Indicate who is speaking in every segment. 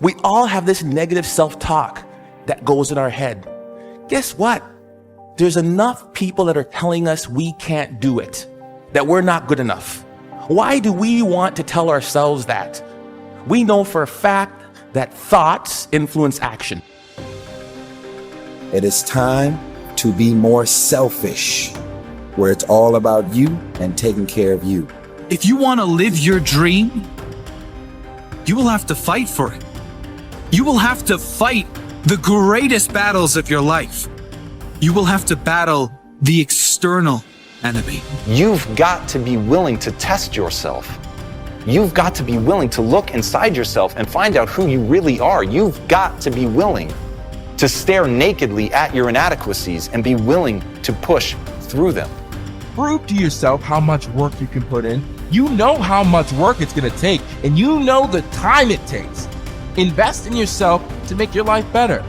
Speaker 1: We all have this negative self-talk that goes in our head. Guess what? There's enough people that are telling us we can't do it, that we're not good enough. Why do we want to tell ourselves that? We know for a fact that thoughts influence action.
Speaker 2: It is time to be more selfish, where it's all about you and taking care of you.
Speaker 3: If you want to live your dream, you will have to fight for it. You will have to fight the greatest battles of your life. You will have to battle the external enemy.
Speaker 4: You've got to be willing to test yourself. You've got to be willing to look inside yourself and find out who you really are. You've got to be willing to stare nakedly at your inadequacies and be willing to push through them.
Speaker 5: Prove to yourself how much work you can put in. You know how much work it's going to take, and you know the time it takes. Invest in yourself to make your life better.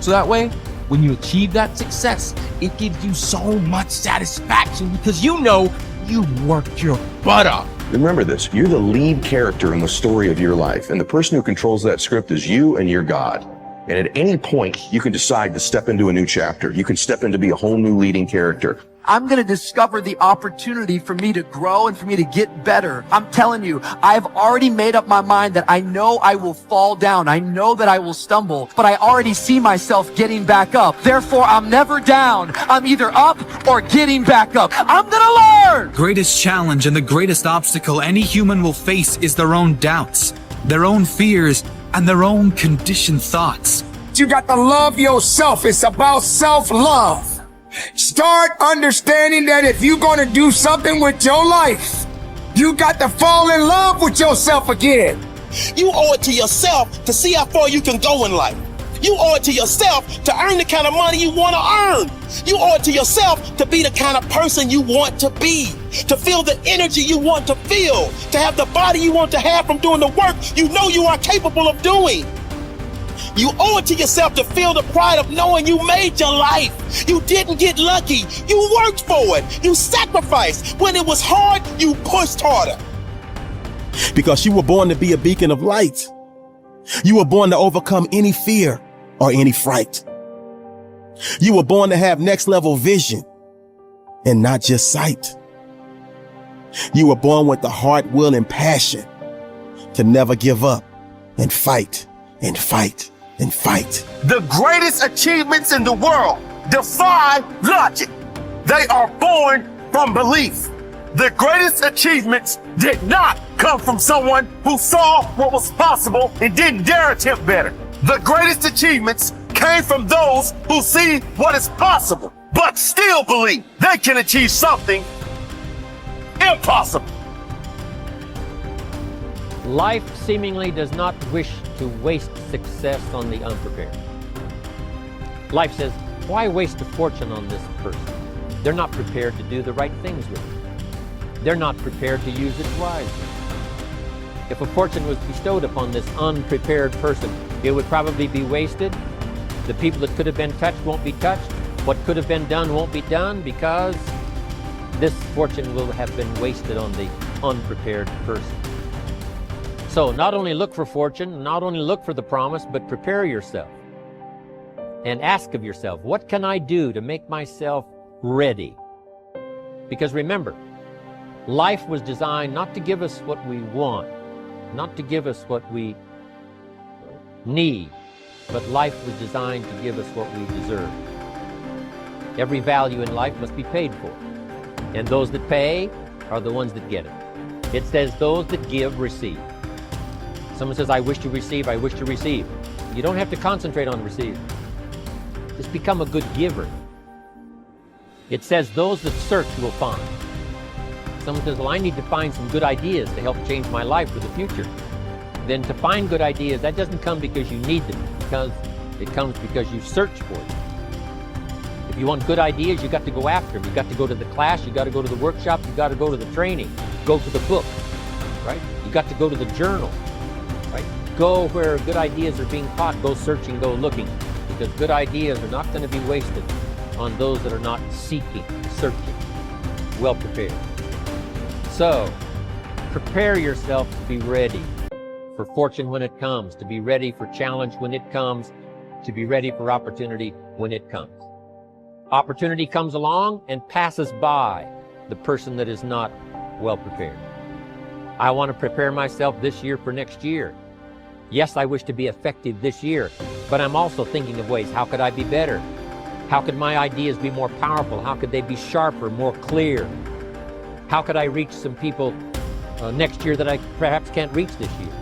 Speaker 5: So that way, when you achieve that success, it gives you so much satisfaction because you know you worked your butt off.
Speaker 6: Remember this, you're the lead character in the story of your life, and the person who controls that script is you and your God. And at any point, you can decide to step into a new chapter. You can step in to be a whole new leading character.
Speaker 7: I'm going to discover the opportunity for me to grow and for me to get better. I'm telling you, I've already made up my mind that I know I will fall down. I know that I will stumble, but I already see myself getting back up. Therefore, I'm never down. I'm either up or getting back up. I'm going to learn.
Speaker 3: Greatest challenge and the greatest obstacle any human will face is their own doubts, their own fears, and their own conditioned thoughts.
Speaker 8: You got to love yourself. It's about self-love. Start understanding that if you're going to do something with your life, you got to fall in love with yourself again.
Speaker 9: You owe it to yourself to see how far you can go in life. You owe it to yourself to earn the kind of money you want to earn. You owe it to yourself to be the kind of person you want to be, to feel the energy you want to feel, to have the body you want to have from doing the work you know you are capable of doing. You owe it to yourself to feel the pride of knowing you made your life. You didn't get lucky. You worked for it. You sacrificed. When it was hard, you pushed harder.
Speaker 1: Because you were born to be a beacon of light. You were born to overcome any fear or any fright. You were born to have next level vision and not just sight. You were born with the heart, will, and passion to never give up and fight and fight and fight.
Speaker 9: The greatest achievements in the world defy logic. They are born from belief. The greatest achievements did not come from someone who saw what was possible and didn't dare attempt better. The greatest achievements came from those who see what is possible, but still believe they can achieve something impossible.
Speaker 10: Life seemingly does not wish to waste success on the unprepared. Life says, why waste a fortune on this person? They're not prepared to do the right things with it. They're not prepared to use it wisely. If a fortune was bestowed upon this unprepared person, it would probably be wasted. The people that could have been touched won't be touched. What could have been done won't be done because this fortune will have been wasted on the unprepared person. So not only look for fortune, not only look for the promise, but prepare yourself and ask of yourself, what can I do to make myself ready? Because remember, life was designed not to give us what we want, not to give us what we need, but life was designed to give us what we deserve. Every value in life must be paid for, and those that pay are the ones that get it. It says those that give receive. Someone says, I wish to receive, I wish to receive. You don't have to concentrate on receive. Just become a good giver. It says those that search will find. Someone says, well, I need to find some good ideas to help change my life for the future. Then to find good ideas, that doesn't come because you need them, because it comes because you search for them. If you want good ideas, you got to go after them. You got to go to the class, you got to go to the workshop, you got to go to the training, go to the book, right? You got to go to the journal. Right? Go where good ideas are being taught, go searching, go looking, because good ideas are not going to be wasted on those that are not seeking, searching, well prepared. So, prepare yourself to be ready for fortune when it comes, to be ready for challenge when it comes, to be ready for opportunity when it comes. Opportunity comes along and passes by the person that is not well prepared. I want to prepare myself this year for next year. Yes, I wish to be effective this year, but I'm also thinking of ways, how could I be better? How could my ideas be more powerful? How could they be sharper, more clear? How could I reach some people next year that I perhaps can't reach this year?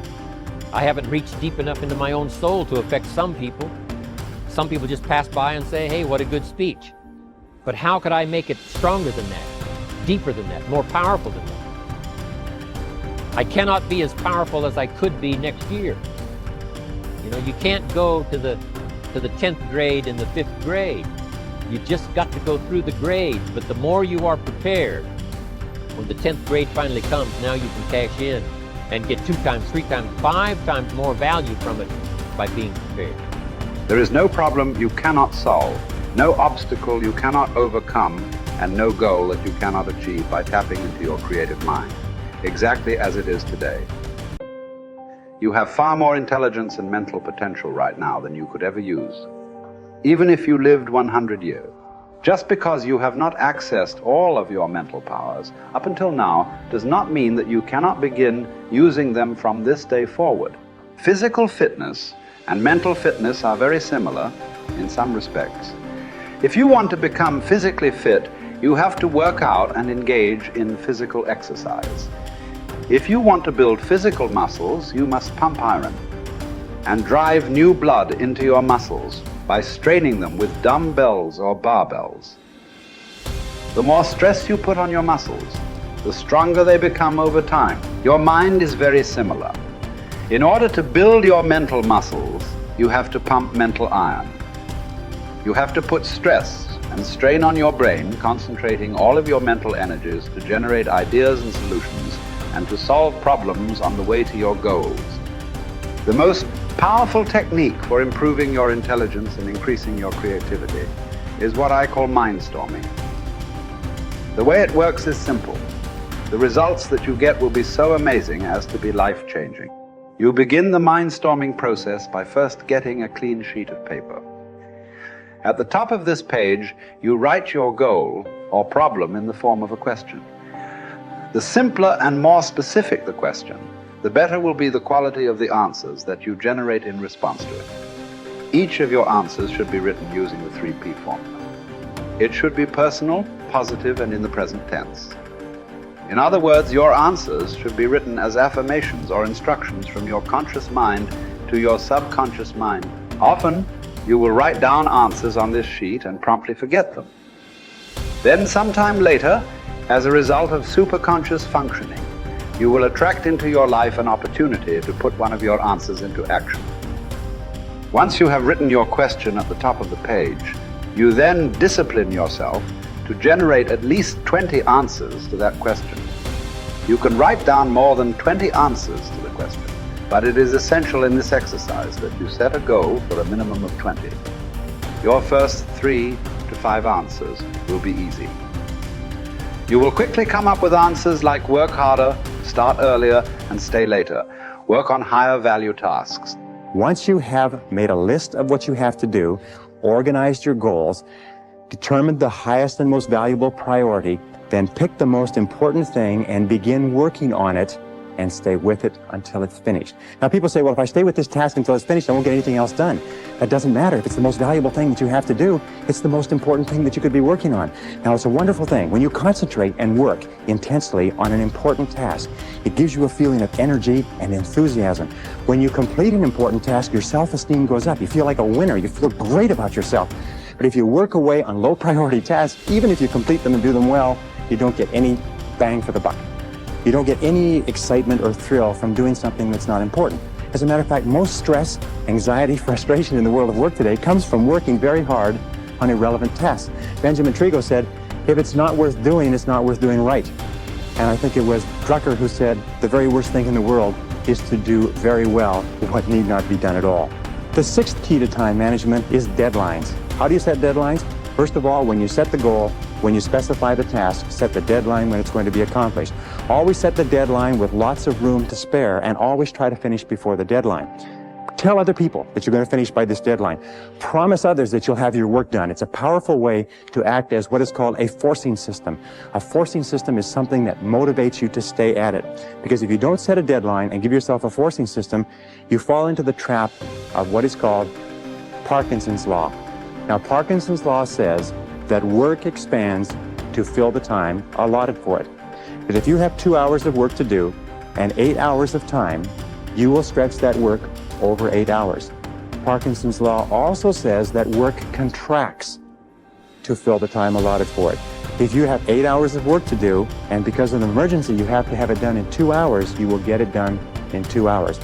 Speaker 10: I haven't reached deep enough into my own soul to affect some people. Some people just pass by and say, hey, what a good speech. But how could I make it stronger than that, deeper than that, more powerful than that? I cannot be as powerful as I could be next year. You know, you can't go to the 10th grade in the 5th grade. You just got to go through the grades, but the more you are prepared, when the 10th grade finally comes, now you can cash in and get 2 times, 3 times, 5 times more value from it by being prepared.
Speaker 11: There is no problem you cannot solve, no obstacle you cannot overcome, and no goal that you cannot achieve by tapping into your creative mind, exactly as it is today. You have far more intelligence and mental potential right now than you could ever use, even if you lived 100 years. Just because you have not accessed all of your mental powers up until now does not mean that you cannot begin using them from this day forward. Physical fitness and mental fitness are very similar in some respects. If you want to become physically fit, you have to work out and engage in physical exercise. If you want to build physical muscles, you must pump iron and drive new blood into your muscles by straining them with dumbbells or barbells. The more stress you put on your muscles, the stronger they become over time. Your mind is very similar. In order to build your mental muscles, you have to pump mental iron. You have to put stress and strain on your brain, concentrating all of your mental energies to generate ideas and solutions and to solve problems on the way to your goals. The most powerful technique for improving your intelligence and increasing your creativity is what I call mindstorming. The way it works is simple. The results that you get will be so amazing as to be life-changing. You begin the mindstorming process by first getting a clean sheet of paper. At the top of this page, you write your goal or problem in the form of a question. The simpler and more specific the question, the better will be the quality of the answers that you generate in response to it. Each of your answers should be written using the 3P formula. It should be personal, positive, and in the present tense. In other words, your answers should be written as affirmations or instructions from your conscious mind to your subconscious mind. Often, you will write down answers on this sheet and promptly forget them. Then sometime later, as a result of superconscious functioning, you will attract into your life an opportunity to put one of your answers into action. Once you have written your question at the top of the page, you then discipline yourself to generate at least 20 answers to that question. You can write down more than 20 answers to the question, but it is essential in this exercise that you set a goal for a minimum of 20. Your first 3 to 5 answers will be easy. You will quickly come up with answers like work harder, start earlier, and stay later. Work on higher value tasks.
Speaker 12: Once you have made a list of what you have to do, organized your goals, determined the highest and most valuable priority, then pick the most important thing and begin working on it and stay with it until it's finished. Now people say, well, if I stay with this task until it's finished, I won't get anything else done. That doesn't matter. If it's the most valuable thing that you have to do, it's the most important thing that you could be working on. Now it's a wonderful thing. When you concentrate and work intensely on an important task, it gives you a feeling of energy and enthusiasm. When you complete an important task, your self-esteem goes up. You feel like a winner. You feel great about yourself. But if you work away on low priority tasks, even if you complete them and do them well, you don't get any bang for the buck. You don't get any excitement or thrill from doing something that's not important. As a matter of fact, most stress, anxiety, frustration in the world of work today comes from working very hard on irrelevant tasks. Benjamin Trigo said, if it's not worth doing, it's not worth doing right. And I think it was Drucker who said, the very worst thing in the world is to do very well what need not be done at all. The sixth key to time management is deadlines. How do you set deadlines? First of all, when you set the goal, when you specify the task, set the deadline when it's going to be accomplished. Always set the deadline with lots of room to spare, and always try to finish before the deadline. Tell other people that you're going to finish by this deadline. Promise others that you'll have your work done. It's a powerful way to act as what is called a forcing system. A forcing system is something that motivates you to stay at it. Because if you don't set a deadline and give yourself a forcing system, you fall into the trap of what is called Parkinson's law. Now, Parkinson's law says that work expands to fill the time allotted for it. That if you have 2 hours of work to do and 8 hours of time, you will stretch that work over 8 hours. Parkinson's law also says that work contracts to fill the time allotted for it. If you have 8 hours of work to do, and because of an emergency you have to have it done in 2 hours, you will get it done in 2 hours.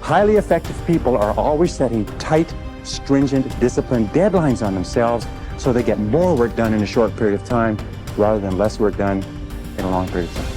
Speaker 12: Highly effective people are always setting tight, stringent, disciplined deadlines on themselves so they get more work done in a short period of time rather than less work done in a long period of time.